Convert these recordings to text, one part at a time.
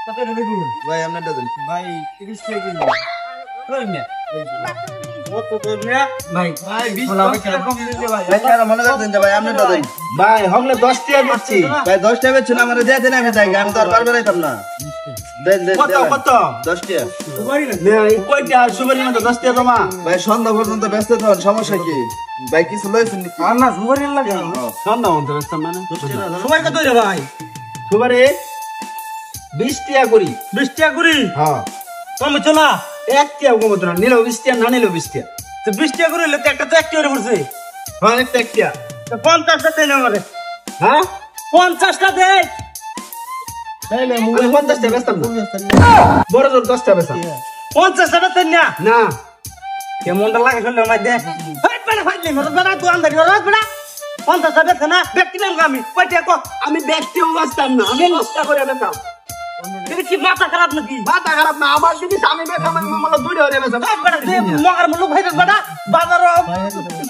ভাই আপনারটা দেন ভাই 30 টাকা কিলো কই না কত দেব না ভাই ভাই 20 টাকা কম দিতে ভাই ভাই আর মনে করতেন যে ভাই আপনারটা দেন ভাই হমলে 10 টাকা দিচ্ছি ভাই 10 টাকা বেচুন আমারে দিয়ে দেন আমি যাই আমি তো আর পারবে না না দেন দেন কত কত 10 টাকা সুপারি না কয়টা সুপারি না 10 টাকা জমা ভাই সন্ধ্যা পর্যন্ত ব্যস্ত থাকুন সমস্যা কি ভাই কিছু লইছেন নাকি আর না সুপারি লাগে সন্ধ্যা পর্যন্ত ব্যস্ত মানে সুপারি কত রে ভাই সুপারি 20 টাকা করি 20 টাকা করি হ্যাঁ কমে চলা 1 টাকা কমে চলা নিলো 20 টাকা না নিলো 20 টাকা তো 20 টাকা করে তো একটা তো 1 টাকা পড়ছে হ্যাঁ একটা 1 টাকা তো 50 টা দেন আমারে হ্যাঁ 50 টা দে তাইলে মুই 50 টা বেচতাম বড় জোর 10 টা বেচতাম 50 টা দেন না না কেমনটা লাগে শুনলে আমায় দে হাট বেটা ফাইলে মত বেটা তুই আন্দারি রাত বেটা 50 টা বেচছ না ব্যক্তি নাম আমি কয়টা কো আমি ব্যক্তিও বাঁচতাম না আমি নষ্ট করে বেচতাম তুমি কি মাথা খারাপ নাকি মাথা খারাপ না আমার যদি আমি বেচা মানে মনে দুইটা হয়ে বেচা বেটা মগার মুলুক ভাই বেটা বাজার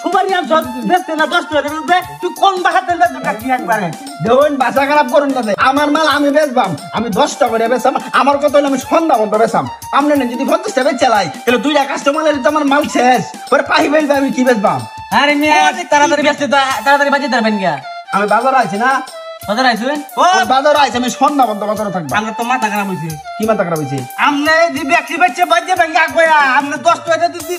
সুপারি আনছ বেচতে না 10 টাকা দেবে তুই কোন বাহাতে বেচবা কি একবারে দেওন বাসা খারাপ করুন না আমার মাল আমি বেচবাম আমি 10 টাকা করে বেচতাম আমার কত হলো আমি সন্ধ্যা পর্যন্ত বেচতাম আমনে না যদি 50 টাকা চালাই তাহলে দুইটা কাস্টমারের তো আমার মাল শেষ পরে পাহি বেচবে আমি কি বেচবাম আরে মিয়া তাড়াতাড়ি ব্যস্ত তাড়াতাড়ি বাজে তারবেন গিয়া আমি বাজার আইছি না বাজার আইছেন ও বাজার আইছি আমি সন্ধ্যা পর্যন্ত বাজারে থাকব আমার তো মাথা খারাপ হইছে কি মাথা খারাপ হইছে আমনে দি ব্যক্তি বাচ্চা বাজে ব্যাংকে আগবয়া আমনে 10 টাকা দিদি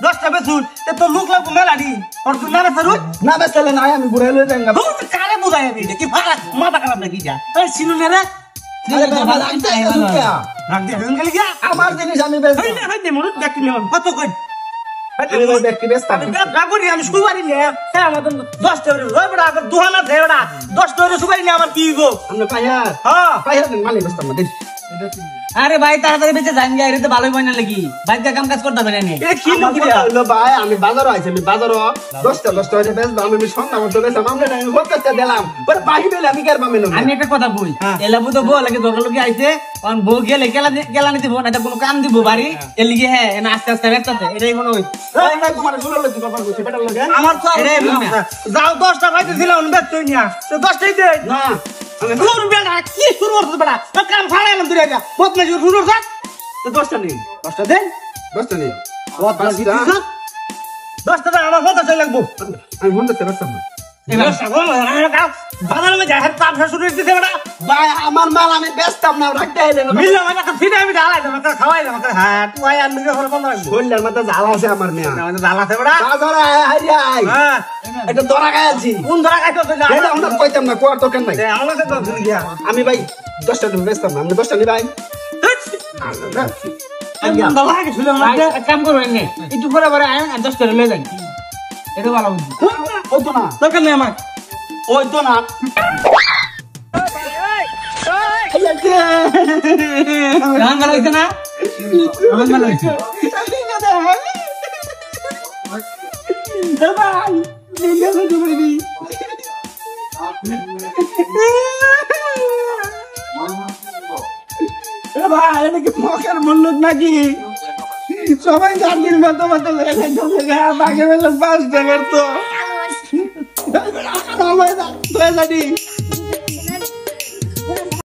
10 টাকা বেচুন তে তো লোক লাগবে মেলাডি আর তুই না বেচু না বেচলে না আমি ঘুরে লই যাঙ্গা তুই কারে বুঝাই দিবি কি ফাড়া মাথা খারাপ নাকি যা এই সিনু নে রে আরে বাবা লাগতে রাখ দে গেল গিয়া আমার জিনিস আমি বেচ এই নে দে মরুত ব্যক্তি নিলাম কত কই আমি ব্যক্তি বেচতাম আমি গাগরি আমি সুবারি নে হ্যাঁ আমাদের 10 টাকা রই বড়া আগে দুহানা দে বড়া 10 টাকা সুবারি নে আমার কি গো আমরা পাইয়া হ্যাঁ পাইয়া মালি বেচতাম না আরে ভাই তাড়াতাড়ি বেঁচে যান গিয়া এটা ভালোই বইনা লাগি বাইকা কাম কাজ করতে পারেন এটা কি হলো ভাই আমি বাজারে আইছি আমি বাজারে 10 টাকা বেচবা আমি সন্ধ্যা মতো বেচলাম আমরা আমি 50 টাকা দিলাম পরে বাহি বেলে আমি কার পামেন আমি একটা কথা বই এলাবু তো বউ লাগে দরকার লোকে আইছে কারণ বউ গেলে গেলা নিতে বউ না কোনো কাম দিব বাড়ি এর লিগে হ্যাঁ এনা আস্তে আস্তে বেচতে এটাই মনে হই তোমার শুরু হলো তুই ব্যাপার করছিস বেটার লাগে আমার তো যাও 10 টাকা পাইতেছিলাম বেচতেই না তো 10 টাই দে না আমি দূর বেটা কি শুরু করছিস বেটা কাম ফাড়াইলাম তুই এটা বহুত না শুরু করছিস তো 10 টা নেই 10 টা দেন 10 টা নেই 10 টাকা আমার কত চাই লাগবো আমি মন দিতে পারতাম না এবার সাগর বাজারে মে যায় তার শুরু দিতে বেটা ভাই আমার মাল আমি বেচতাম না রাখতে আইলে মিললাম আমাকে ফিরে আমি ঢালাই দেব আমাকে খাওয়াই দেব আমাকে হ্যাঁ তুই আই আর মিলে বন্ধ রাখবো বললার মধ্যে জ্বালা আছে আমার মেয়া আমাদের জ্বালা আছে বেটা বাজারে আই আই হ্যাঁ এটা ধরা খাইছি কোন ধরা খাইছো তুই এটা আমরা কইতাম না কোয়ার দরকার নাই আমার কাছে তো গিয়া আমি ভাই 10 টাকা বেচতাম না আমি 10 টাকা ভাই কাম করবেন না একটু পরে পরে আয় 10 টাকা লয়ে যান এটা ভালো বুদ্ধি ওই তো না দরকার নেই আমার ওই তো না রান ভালো হইছে না আমার ভালো হইছে ভাই এটা কি মকার মূল্য নাকি সবাই 4 দিন মতো মতো বাকি বেলা 5 টাকার তো